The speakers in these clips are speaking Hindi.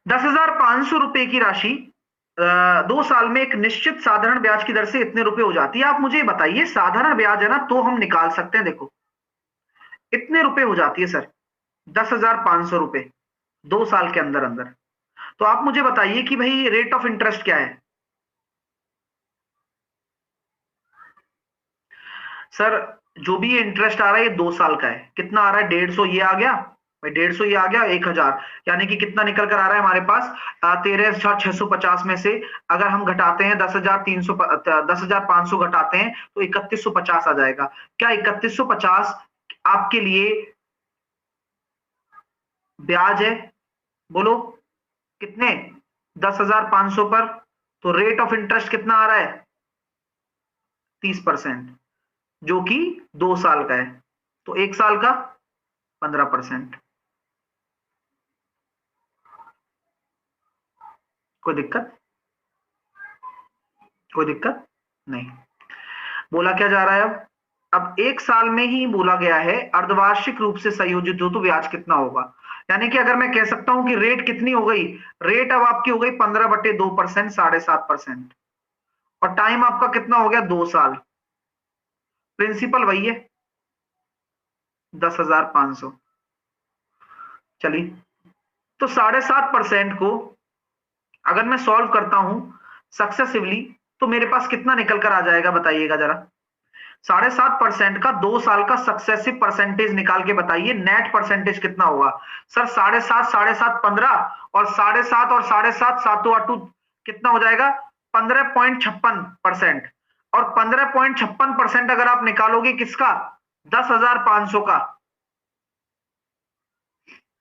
10,500 रुपए की राशि 2 साल में एक निश्चित साधारण ब्याज की दर से इतने रुपए हो जाती है। आप मुझे बताइए, साधारण ब्याज है ना, तो हम निकाल सकते हैं। देखो इतने रुपए हो जाती है सर, 10,500 रुपए 2 साल के अंदर अंदर। तो आप मुझे बताइए कि भाई रेट ऑफ इंटरेस्ट क्या है सर। जो भी ये इंटरेस्ट आ रहा है ये 2 साल का है। कितना आ रहा है? 150 ये आ गया भाई, 150 ये आ गया, 1,000, यानी कि कितना निकल कर आ रहा है हमारे पास? 13,650 में से अगर हम घटाते हैं 10,500 घटाते हैं तो 3,150 आ जाएगा। क्या 3,150 आपके लिए ब्याज है? बोलो कितने? 10,500 पर। तो रेट ऑफ इंटरेस्ट कितना आ रहा है? 30%, जो कि 2 साल का है। तो 1 साल का 15%। कोई दिक्कत? कोई दिक्कत नहीं। बोला क्या जा रहा है अब 1 साल में ही बोला गया है अर्धवार्षिक रूप से संयोजित हो तो ब्याज कितना होगा। यानी कि अगर मैं कह सकता हूं कि रेट कितनी हो गई, रेट अब आपकी हो गई 15/2%, 7.5%। और टाइम आपका कितना हो गया? 2 साल। प्रिंसिपल वही है, 10,500। चलिए, तो 7.5% को अगर मैं सॉल्व करता हूं सक्सेसिवली तो मेरे पास कितना निकल कर आ जाएगा बताइएगा जरा। 7.5% का 2 साल का सक्सेसिव परसेंटेज निकाल के बताइए, नेट परसेंटेज कितना होगा? सर 7.5, 7.5 15, और 7.5 और 7.5 सातों आठू कितना हो जाएगा? 15.56%। और 15.56% अगर आप निकालोगे किसका? 10,500 का।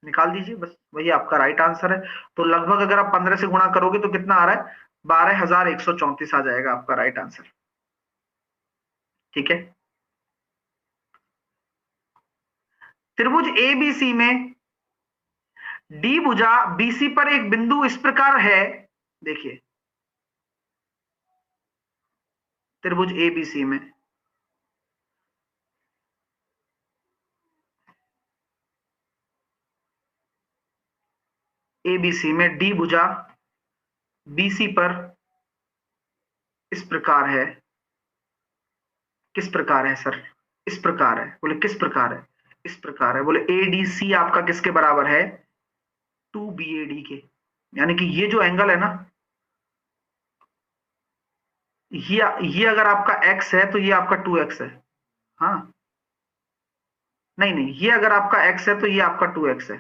निकाल दीजिए बस, वही आपका राइट आंसर है। तो लगभग अगर आप 15 से गुणा करोगे तो कितना आ रहा है? 12,134 आ जाएगा आपका राइट आंसर। ठीक है। त्रिभुज एबीसी में डी भुजा बीसी पर एक बिंदु इस प्रकार है। देखिए त्रिभुज एबीसी में एबीसी में डी भुजा बीसी पर इस प्रकार है। किस प्रकार है सर? इस प्रकार है। बोले किस प्रकार है? इस प्रकार है। बोले एडीसी आपका किसके बराबर है? 2BAD के। यानी कि ये जो एंगल है ना, ये अगर आपका x है तो ये आपका 2x है। हाँ, नहीं नहीं, ये अगर आपका x है तो ये आपका 2x है।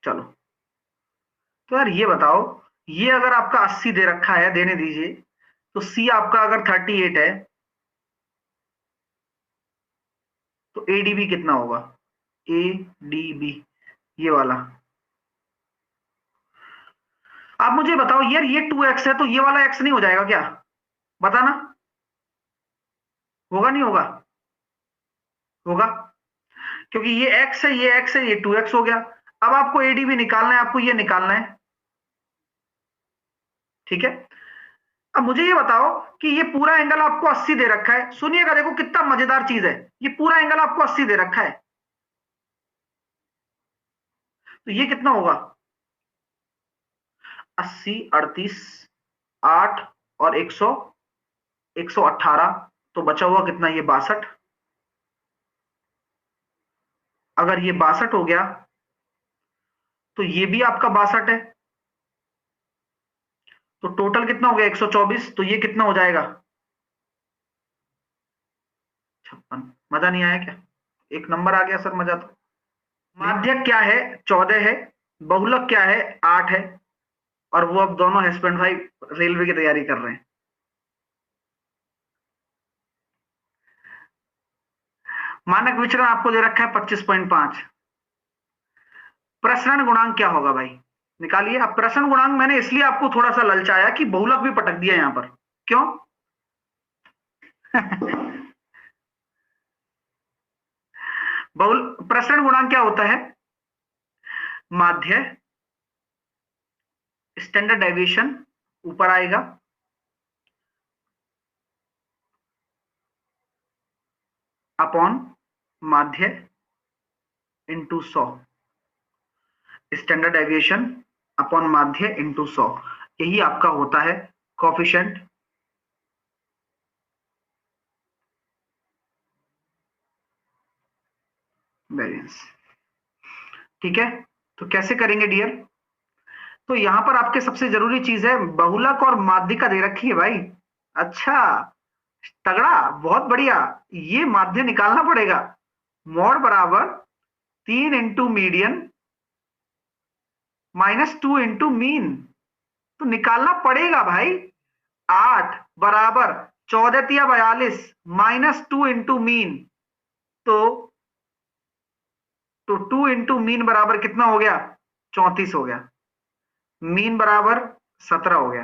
चलो, तो यार ये बताओ, ये अगर आपका 80 दे रखा है, देने दीजिए, तो C आपका अगर 38 है तो ADB कितना होगा? ADB ये वाला। आप मुझे बताओ यार, ये 2x है तो ये वाला x नहीं हो जाएगा क्या? बताना। होगा नहीं होगा? होगा, क्योंकि ये x है, ये x है, ये 2x हो गया। अब आपको ADB निकालना है, आपको ये निकालना है। ठीक है। अब मुझे ये बताओ कि ये पूरा एंगल आपको 80 दे रखा है। सुनिएगा, देखो कितना मजेदार चीज है। ये पूरा एंगल आपको 80 दे रखा है, तो ये कितना होगा? 80, 38, 8 और 118। तो बचा हुआ कितना? ये 62। अगर ये 62 हो गया तो ये भी आपका 62 है। तो टोटल कितना हो गया? 124। तो ये कितना हो जाएगा? 56। मजा नहीं आया क्या? एक नंबर आ गया सर, मजा तो। माध्यक क्या है? 14 है। बहुलक क्या है? 8 है। और वो अब दोनों हस्बैंड भाई रेलवे की तैयारी कर रहे हैं। मानक विचरण आपको दे रखा है 25.5। प्रसरण गुणांक क्या होगा भाई? निकालिए। अब प्रसरण गुणांक मैंने इसलिए आपको थोड़ा सा ललचाया कि बहुलक भी पटक दिया यहां पर। क्यों? बहुल प्रसरण गुणांक क्या होता है? माध्य स्टैंडर्ड डेविएशन ऊपर आएगा, अपॉन माध्य इंटू 100, स्टैंडर्ड डेविएशन अपॉन माध्य इंटू 100, यही आपका होता है कोफिशिएंट वेरिएंस। ठीक है, तो कैसे करेंगे डियर? तो यहां पर आपके सबसे जरूरी चीज है बहुलक और माध्यिका दे रखी है भाई। अच्छा, तगड़ा, बहुत बढ़िया। ये माध्य निकालना पड़ेगा। मॉड बराबर 3 इंटू मीडियन -2 इंटू मीन, तो निकालना पड़ेगा भाई। 8 बराबर 14 या 42 -2 इंटू मीन, तो 2 इंटू मीन बराबर कितना हो गया? 34 हो गया। मीन बराबर 17 हो गया।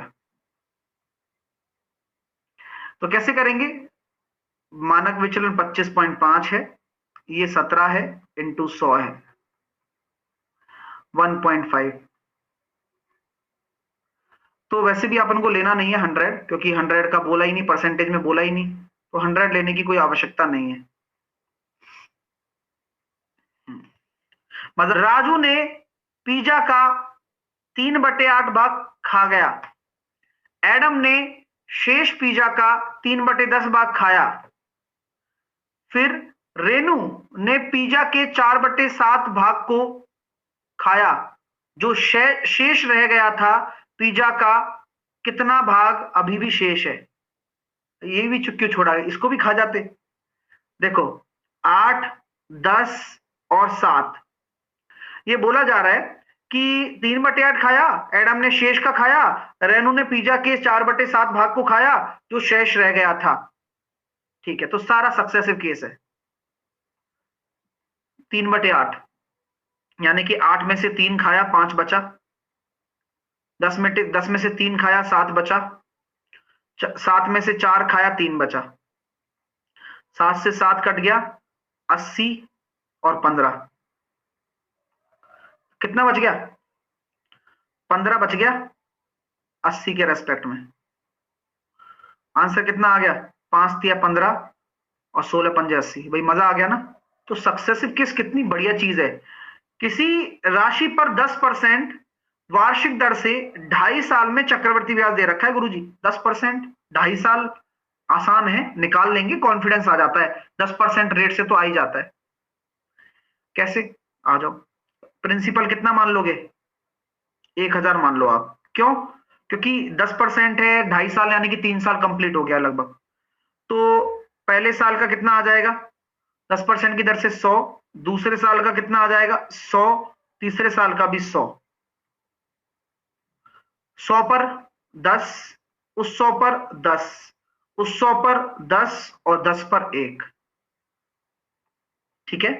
तो कैसे करेंगे? मानक विचलन 25.5 है, ये 17 है, इंटू 100 है, 1.5। तो वैसे भी अपन को लेना नहीं है 100, क्योंकि 100 का बोला ही नहीं, परसेंटेज में बोला ही नहीं, तो 100 लेने की कोई आवश्यकता नहीं है। मतलब राजू ने पिज्जा का 3/8 भाग खा गया। एडम ने शेष पिज्जा का 3/10 भाग खाया। फिर रेनू ने पिज्जा के 4/7 भाग को खाया। जो शेष रह गया था पिज्जा का, कितना भाग अभी भी शेष है? ये भी क्यों छोड़ा है? इसको भी खा जाते। देखो 8, 10 और 7, ये बोला जा रहा है कि 3/8 खाया, एडम ने शेष का खाया, रेनू ने पिज्जा के 4/7 भाग को खाया, जो शेष रह गया था। ठीक है, तो सारा सक्सेसिव केस है। 3/8 यानी कि 8 में से 3 खाया, 5 बचा। 10 में से 3 खाया, 7 बचा। 7 में से 4 खाया, 3 बचा। 7 से 7 कट गया, 80 और 15, कितना बच गया? 15 बच गया 80 के रेस्पेक्ट में। आंसर कितना आ गया? 5 तिया 15 और 16 पंजे 80। भाई मजा आ गया ना? तो सक्सेसिव केस कितनी बढ़िया चीज है। किसी राशि पर 10% वार्षिक दर से 2.5 साल में चक्रवृद्धि ब्याज दे रखा है गुरुजी। 10%, 2.5 साल, आसान है, निकाल लेंगे, कॉन्फिडेंस आ जाता है। 10% रेट से तो आ ही जाता है। कैसे? आ जाओ। प्रिंसिपल कितना मान लोगे? 1000 मान लो आप। क्यों? क्योंकि 10% है, 2.5 साल यानी कि 3 साल कंप्लीट हो गया लगभग। तो पहले साल का कितना आ जाएगा? 10% की दर से 100, दूसरे साल का कितना आ जाएगा? 100, तीसरे साल का भी 100। 100 पर 10, उस 100 पर 10, उस 100 पर 10 और 10 पर 1। ठीक है,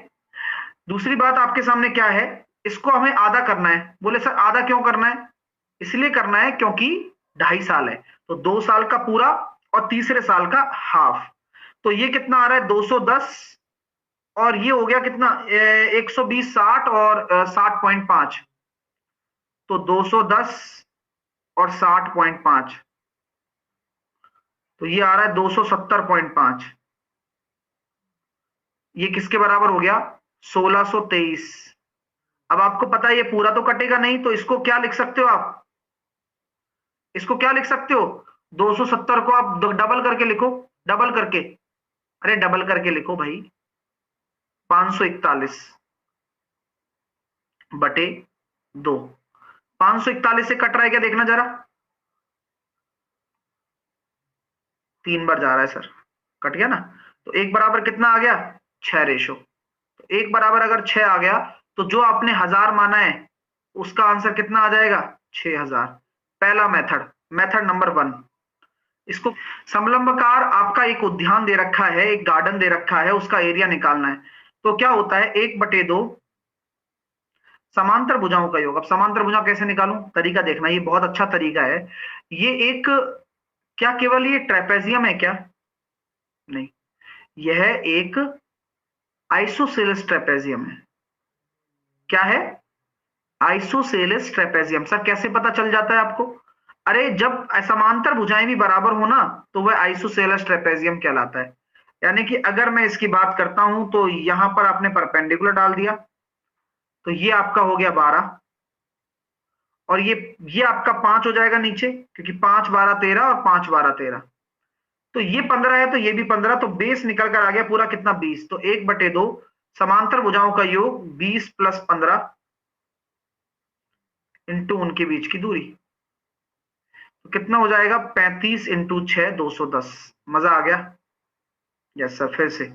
दूसरी बात आपके सामने क्या है? इसको हमें आधा करना है। बोले सर आधा क्यों करना है? इसलिए करना है क्योंकि 2.5 साल है, तो 2 साल का पूरा और तीसरे साल का हाफ। तो ये कितना आ रहा है? 210, और ये हो गया कितना? 120, 60 और 60.5, तो 210 और 60.5, तो ये आ रहा है 270.5। ये किसके बराबर हो गया? 1623। अब आपको पता है ये पूरा तो कटेगा नहीं, तो इसको क्या लिख सकते हो आप? इसको क्या लिख सकते हो? 270 को आप डबल करके लिखो, डबल करके, अरे डबल करके लिखो भाई, 541 बटे 2। 541 से कट रहा है क्या? देखना जरा, 3 बार जा रहा है सर, कट गया ना। तो एक बराबर कितना आ गया? 6 रेशो। तो एक बराबर अगर 6 आ गया, तो जो आपने 1000 माना है उसका आंसर कितना आ जाएगा? 6000। पहला मेथड, मेथड नंबर 1। इसको समलंबकार आपका एक उद्यान दे रखा है, एक गार्डन दे रखा है, उसका एरिया निकालना है। तो क्या होता है? 1/2 समांतर भुजाओं का योग। अब समांतर भुजा कैसे निकालूं? तरीका देखना, ये बहुत अच्छा तरीका है। ये एक, क्या केवल ये ट्रेपेजियम है क्या? नहीं, यह एक आइसोसेलेस ट्रेपेजियम है। क्या है? Isosceles trapezium. सर कैसे पता चल जाता है आपको? अरे जब समांतर भुजाएं भी बराबर हो ना, तो वह आइसोसेलेस ट्रेपेजियम कहलाता है। यानी कि अगर मैं इसकी बात करता हूं, तो यहां पर आपने परपेंडिकुलर डाल दिया, तो ये आपका हो गया 12, और ये आपका 5 हो जाएगा नीचे, क्योंकि 5 12 13 और 5 12 13, तो ये 15 है, तो ये भी 15, तो बेस निकल कर आ गया पूरा कितना 20। तो 1/2 समांतर भुजाओं का योग 20 + 15 इंटू उनके बीच की दूरी, तो कितना हो जाएगा 35 × 6 210। मजा आ गया? यस सर, फिर से